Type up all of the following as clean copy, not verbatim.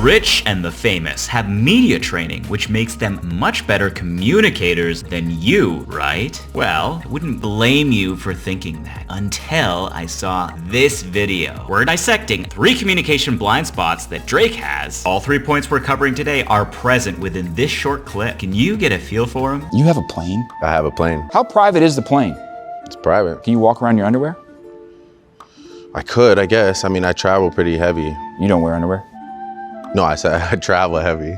rich and the famous have media training, which makes them much better communicators than you, right? Well, I wouldn't blame you for thinking that until I saw this video. We're dissecting 3 communication blind spots that Drake has. All 3 points we're covering today are present within this short clip. Can you get a feel for them? You have a plane? I have a plane. How private is the plane? It's private. Can you walk around in your underwear? I could, I guess. I mean, I travel pretty heavy. You don't wear underwear? No, I said I travel heavy.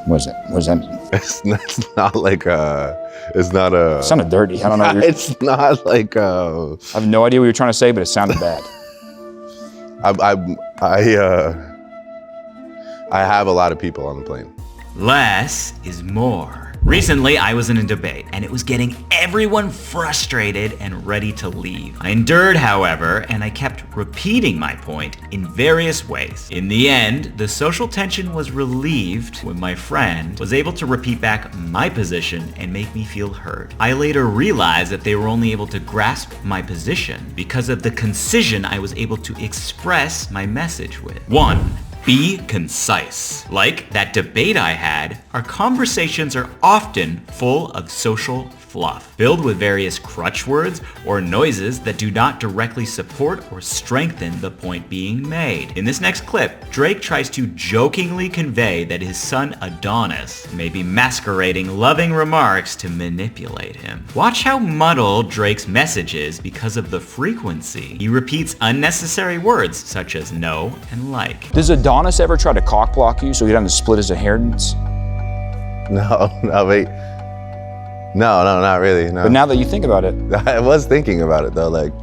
What is it? What does that mean? It's not like it's not a... It sounded dirty. I don't know. It's not like I have no idea what you're trying to say, but it sounded bad. I have a lot of people on the plane. Less is more. Recently, I was in a debate, and it was getting everyone frustrated and ready to leave. I endured, however, and I kept repeating my point in various ways. In the end, the social tension was relieved when my friend was able to repeat back my position and make me feel heard. I later realized that they were only able to grasp my position because of the concision I was able to express my message with. 1. Be concise. Like that debate I had, our conversations are often full of social fluff, filled with various crutch words or noises that do not directly support or strengthen the point being made. In this next clip, Drake tries to jokingly convey that his son Adonis may be masquerading loving remarks to manipulate him. Watch how muddled Drake's message is because of the frequency. He repeats unnecessary words such as no and like. Does Adonis ever try to cock block you so he doesn't split his inheritance? No, wait. No, not really, no. But now that you think about it. I was thinking about it though, like,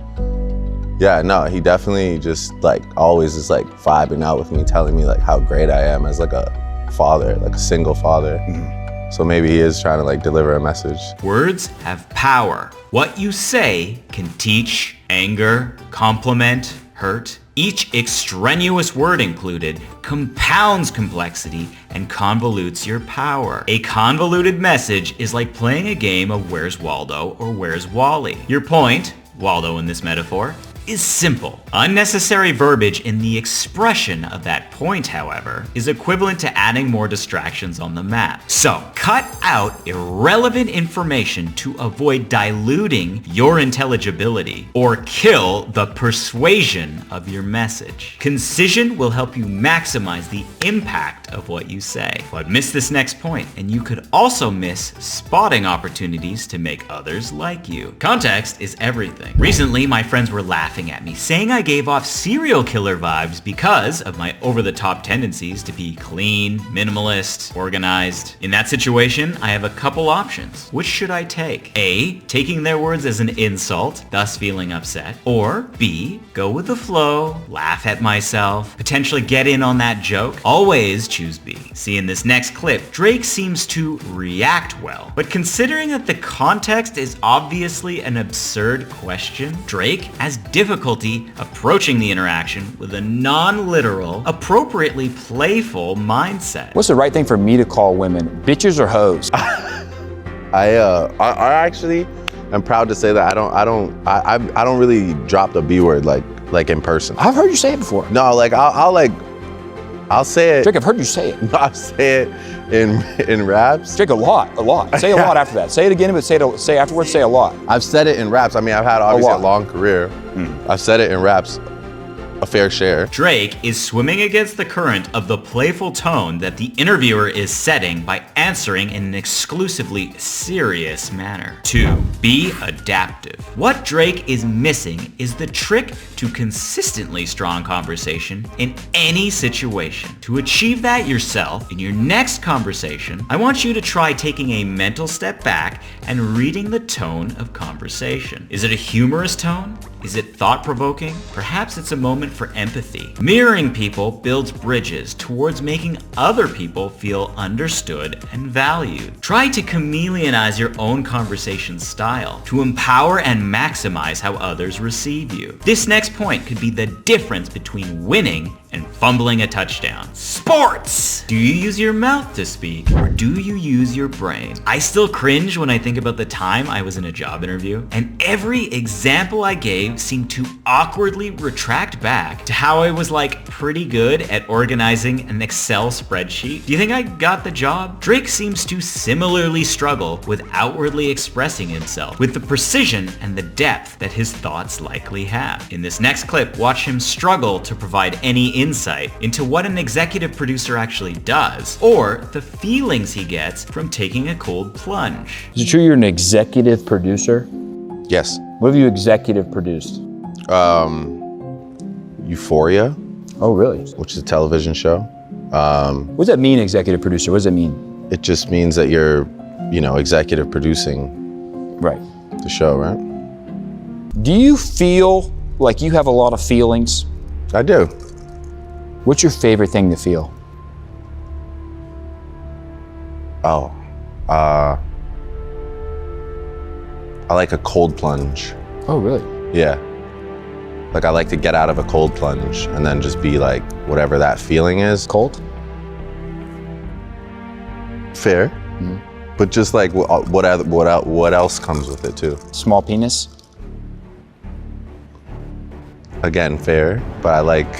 yeah, no, he definitely just like always is like vibing out with me, telling me like how great I am as like a father, like a single father. Mm-hmm. So maybe he is trying to like deliver a message. Words have power. What you say can teach, anger, compliment, hurt. Each extraneous word included compounds complexity and convolutes your power. A convoluted message is like playing a game of Where's Waldo or Where's Wally. Your point, Waldo in this metaphor, is simple. Unnecessary verbiage in the expression of that point, however, is equivalent to adding more distractions on the map. So, cut out irrelevant information to avoid diluting your intelligibility or kill the persuasion of your message. Concision will help you maximize the impact of what you say. But miss this next point, and you could also miss spotting opportunities to make others like you. Context is everything. Recently, my friends were laughing at me, saying I gave off serial killer vibes because of my over-the-top tendencies to be clean, minimalist, organized. In that situation, I have a couple options. Which should I take? A, taking their words as an insult, thus feeling upset. Or B, go with the flow, laugh at myself, potentially get in on that joke. Always choose B. See, in this next clip, Drake seems to react well. But considering that the context is obviously an absurd question, Drake has difficulty approaching the interaction with a non-literal, appropriately playful mindset. What's the right thing for me to call women? Bitches or hoes? I actually am proud to say that I don't really drop the B word like in person. I've heard you say it before. No, like I'll say it. Drake, I've heard you say it. I'll say it in raps. Drake, a lot. Say a lot after that. Say it again, but say afterwards, say a lot. I've said it in raps. I mean, I've had obviously a long career. I've said it in raps a fair share. Drake is swimming against the current of the playful tone that the interviewer is setting by answering in an exclusively serious manner. 2. Be adaptive. What Drake is missing is the trick to consistently strong conversation in any situation. To achieve that yourself in your next conversation, I want you to try taking a mental step back and reading the tone of conversation. Is it a humorous tone? Is it thought-provoking? Perhaps it's a moment for empathy. Mirroring people builds bridges towards making other people feel understood and valued. Try to chameleonize your own conversation style to empower and maximize how others receive you. This next point could be the difference between winning and fumbling a touchdown. Sports! Do you use your mouth to speak, or do you use your brain? I still cringe when I think about the time I was in a job interview, and every example I gave seemed to awkwardly retract back to how I was like pretty good at organizing an Excel spreadsheet. Do you think I got the job? Drake seems to similarly struggle with outwardly expressing himself with the precision and the depth that his thoughts likely have. In this next clip, watch him struggle to provide any insight into what an executive producer actually does, or the feelings he gets from taking a cold plunge. Is it true you're an executive producer? Yes. What have you executive produced? Euphoria, Oh, really? which is a television show. What does that mean, executive producer? What does that mean? It just means that you're, executive producing Right. the show, right? Do you feel like you have a lot of feelings? I do. What's your favorite thing to feel? Oh, I like a cold plunge. Oh, really? Yeah. Like I like to get out of a cold plunge and then just be like, whatever that feeling is. Cold? Fair. But just like what else comes with it too? Small penis? Again, fair, but I like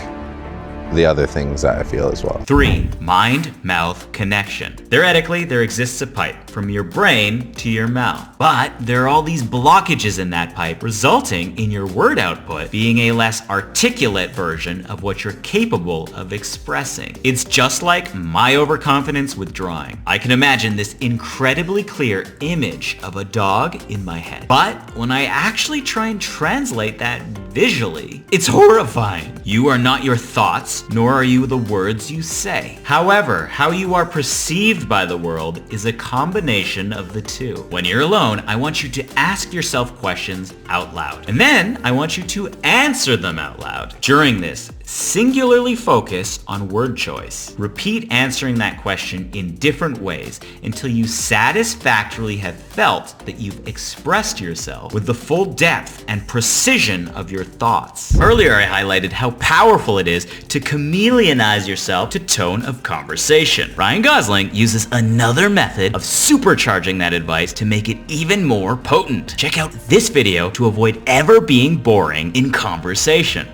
the other things that I feel as well. 3. Mind-mouth connection. Theoretically, there exists a pipe from your brain to your mouth. But there are all these blockages in that pipe, resulting in your word output being a less articulate version of what you're capable of expressing. It's just like my overconfidence with drawing. I can imagine this incredibly clear image of a dog in my head. But when I actually try and translate that visually, it's horrifying. You are not your thoughts, nor are you the words you say. However, how you are perceived by the world is a combination of the two. When you're alone, I want you to ask yourself questions out loud. And then I want you to answer them out loud. During this, singularly focus on word choice. Repeat answering that question in different ways until you satisfactorily have felt that you've expressed yourself with the full depth and precision of your thoughts. Earlier, I highlighted how powerful it is to chameleonize yourself to tone of conversation. Ryan Gosling uses another method of supercharging that advice to make it even more potent. Check out this video to avoid ever being boring in conversation.